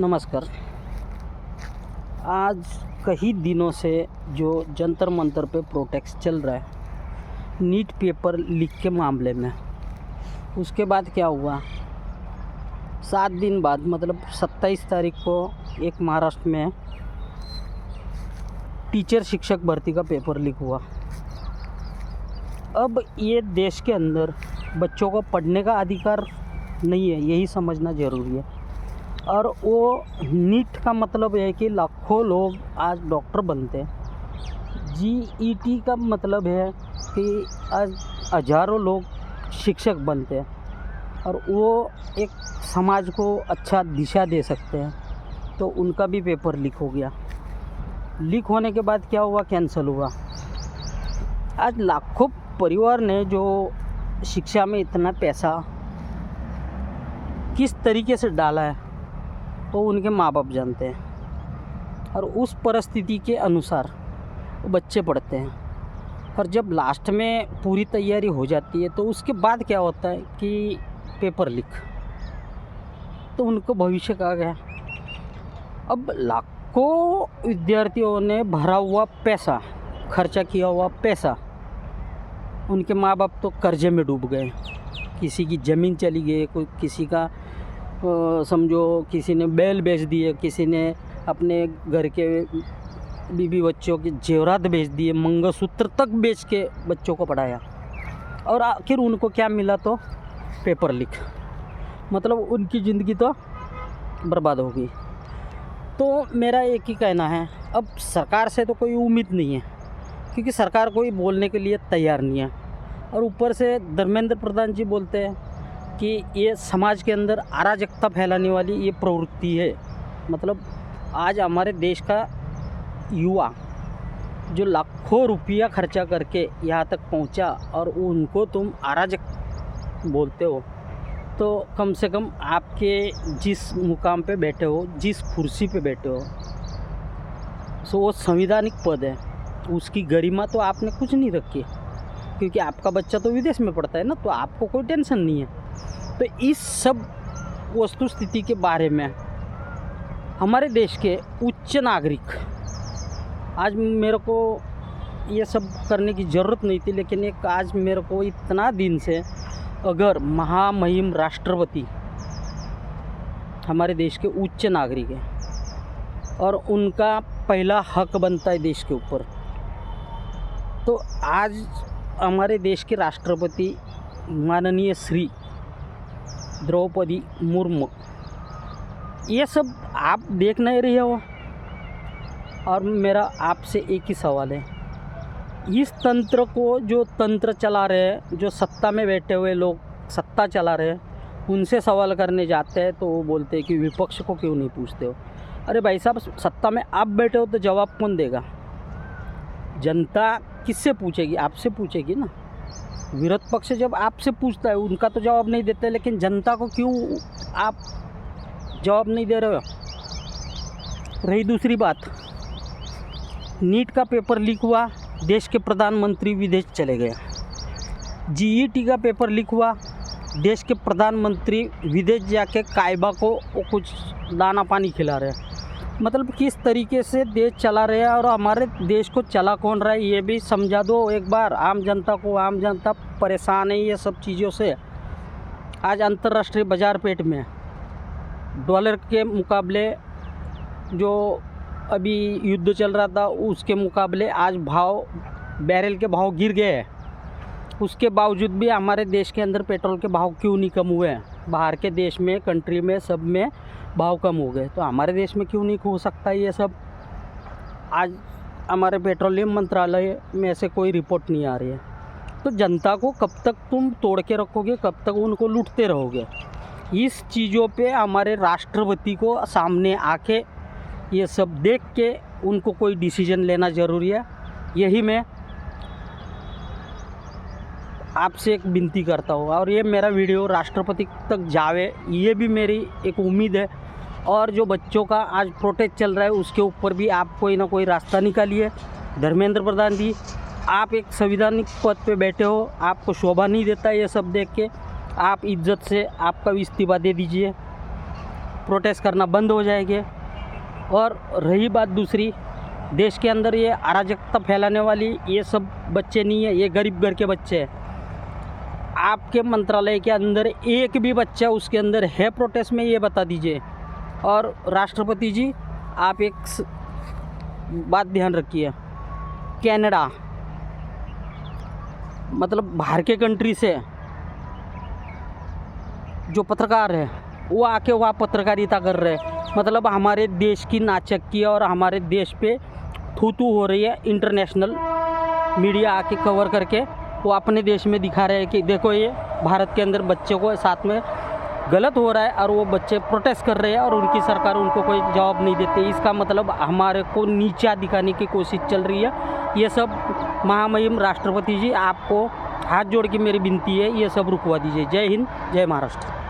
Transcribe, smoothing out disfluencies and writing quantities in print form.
नमस्कार। आज कई दिनों से जो जंतर मंतर पे प्रोटेस्ट चल रहा है नीट पेपर लीक के मामले में, उसके बाद क्या हुआ, 7 दिन बाद मतलब 27 तारीख को एक महाराष्ट्र में टीचर शिक्षक भर्ती का पेपर लीक हुआ। अब ये देश के अंदर बच्चों को पढ़ने का अधिकार नहीं है, यही समझना ज़रूरी है। और वो नीट का मतलब है कि लाखों लोग आज डॉक्टर बनते हैं। जीईटी का मतलब है कि आज हज़ारों लोग शिक्षक बनते हैं और वो एक समाज को अच्छा दिशा दे सकते हैं। तो उनका भी पेपर लीक हो गया। लीक होने के बाद क्या हुआ, कैंसिल हुआ। आज लाखों परिवार ने जो शिक्षा में इतना पैसा किस तरीके से डाला है तो उनके माँ बाप जानते हैं, और उस परिस्थिति के अनुसार वो बच्चे पढ़ते हैं। और जब लास्ट में पूरी तैयारी हो जाती है तो उसके बाद क्या होता है कि पेपर लीक, तो उनको भविष्य का गया। अब लाखों विद्यार्थियों ने भरा हुआ पैसा, खर्चा किया हुआ पैसा, उनके माँ बाप तो कर्जे में डूब गए। किसी की ज़मीन चली गई, कोई किसी का समझो किसी ने बैल बेच दिए, किसी ने अपने घर के बीवी बच्चों के जेवरात बेच दिए, मंगलसूत्र तक बेच के बच्चों को पढ़ाया। और आखिर उनको क्या मिला, तो पेपर लीक। मतलब उनकी ज़िंदगी तो बर्बाद हो गई। तो मेरा एक ही कहना है, अब सरकार से तो कोई उम्मीद नहीं है क्योंकि सरकार कोई बोलने के लिए तैयार नहीं है। और ऊपर से धर्मेंद्र प्रधान जी बोलते हैं कि ये समाज के अंदर अराजकता फैलाने वाली ये प्रवृत्ति है। मतलब आज हमारे देश का युवा जो लाखों रुपया खर्चा करके यहाँ तक पहुँचा और उनको तुम अराजक बोलते हो, तो कम से कम आपके जिस मुकाम पे बैठे हो, जिस कुर्सी पे बैठे हो, सो वो संवैधानिक पद है, उसकी गरिमा तो आपने कुछ नहीं रखी, क्योंकि आपका बच्चा तो विदेश में पढ़ता है ना, तो आपको कोई टेंशन नहीं है। तो इस सब वस्तु स्थिति के बारे में हमारे देश के उच्च नागरिक, आज मेरे को ये सब करने की ज़रूरत नहीं थी, लेकिन एक आज मेरे को इतना दिन से, अगर महामहिम राष्ट्रपति हमारे देश के उच्च नागरिक हैं और उनका पहला हक बनता है देश के ऊपर, तो आज हमारे देश के राष्ट्रपति माननीय श्री द्रौपदी मुर्मू, ये सब आप देख नहीं रहे हो। और मेरा आपसे एक ही सवाल है, इस तंत्र को जो तंत्र चला रहे हैं, जो सत्ता में बैठे हुए लोग सत्ता चला रहे हैं, उनसे सवाल करने जाते हैं तो वो बोलते हैं कि विपक्ष को क्यों नहीं पूछते हो। अरे भाई साहब, सत्ता में आप बैठे हो तो जवाब कौन देगा? जनता किससे पूछेगी? आपसे पूछेगी ना। विरोध पक्ष जब आपसे पूछता है उनका तो जवाब नहीं देते, लेकिन जनता को क्यों आप जवाब नहीं दे रहे हो? रही दूसरी बात, नीट का पेपर लीक हुआ, देश के प्रधानमंत्री विदेश चले गए। जीईटी का पेपर लीक हुआ, देश के प्रधानमंत्री विदेश जाके कायबा को कुछ दाना पानी खिला रहे हैं। मतलब किस तरीके से देश चला रहे हैं, और हमारे देश को चला कौन रहा है ये भी समझा दो एक बार आम जनता को। आम जनता परेशान है ये सब चीज़ों से। आज अंतर्राष्ट्रीय बाज़ार पेट में डॉलर के मुकाबले, जो अभी युद्ध चल रहा था उसके मुकाबले आज भाव, बैरल के भाव गिर गए हैं। उसके बावजूद भी हमारे देश के अंदर पेट्रोल के भाव क्यों नहीं कम हुए हैं? बाहर के देश में, कंट्री में, सब में भाव कम हो गए, तो हमारे देश में क्यों नहीं हो सकता ये सब? आज हमारे पेट्रोलियम मंत्रालय में से कोई रिपोर्ट नहीं आ रही है। तो जनता को कब तक तुम तोड़ के रखोगे, कब तक उनको लूटते रहोगे? इस चीज़ों पे हमारे राष्ट्रपति को सामने आके ये सब देख के उनको कोई डिसीजन लेना ज़रूरी है। यही मैं आपसे एक विनती करता हूँ, और ये मेरा वीडियो राष्ट्रपति तक जावे, ये भी मेरी एक उम्मीद है। और जो बच्चों का आज प्रोटेस्ट चल रहा है उसके ऊपर भी आप कोई ना कोई रास्ता निकालिए। धर्मेंद्र प्रधान जी, आप एक संवैधानिक पद पे बैठे हो, आपको शोभा नहीं देता ये सब देख के, आप इज्जत से आपका इस्तीफा दे दीजिए। प्रोटेस्ट करना बंद हो जाएंगे। और रही बात दूसरी, देश के अंदर ये अराजकता फैलाने वाली ये सब बच्चे नहीं है, ये गरीब घर के बच्चे हैं। आपके मंत्रालय के अंदर एक भी बच्चा उसके अंदर है प्रोटेस्ट में, ये बता दीजिए। और राष्ट्रपति जी, आप एक बात ध्यान रखिए, कनाडा मतलब बाहर के कंट्री से जो पत्रकार है वो आके वहाँ पत्रकारिता कर रहे हैं, मतलब हमारे देश की नाचक्की और हमारे देश पे थू हो रही है। इंटरनेशनल मीडिया आके कवर करके वो अपने देश में दिखा रहे हैं कि देखो ये भारत के अंदर बच्चों को साथ में गलत हो रहा है, और वो बच्चे प्रोटेस्ट कर रहे हैं और उनकी सरकार उनको कोई जवाब नहीं देती। इसका मतलब हमारे को नीचा दिखाने की कोशिश चल रही है। ये सब महामहिम राष्ट्रपति जी, आपको हाथ जोड़ के मेरी विनती है, ये सब रुकवा दीजिए। जय हिंद, जय महाराष्ट्र।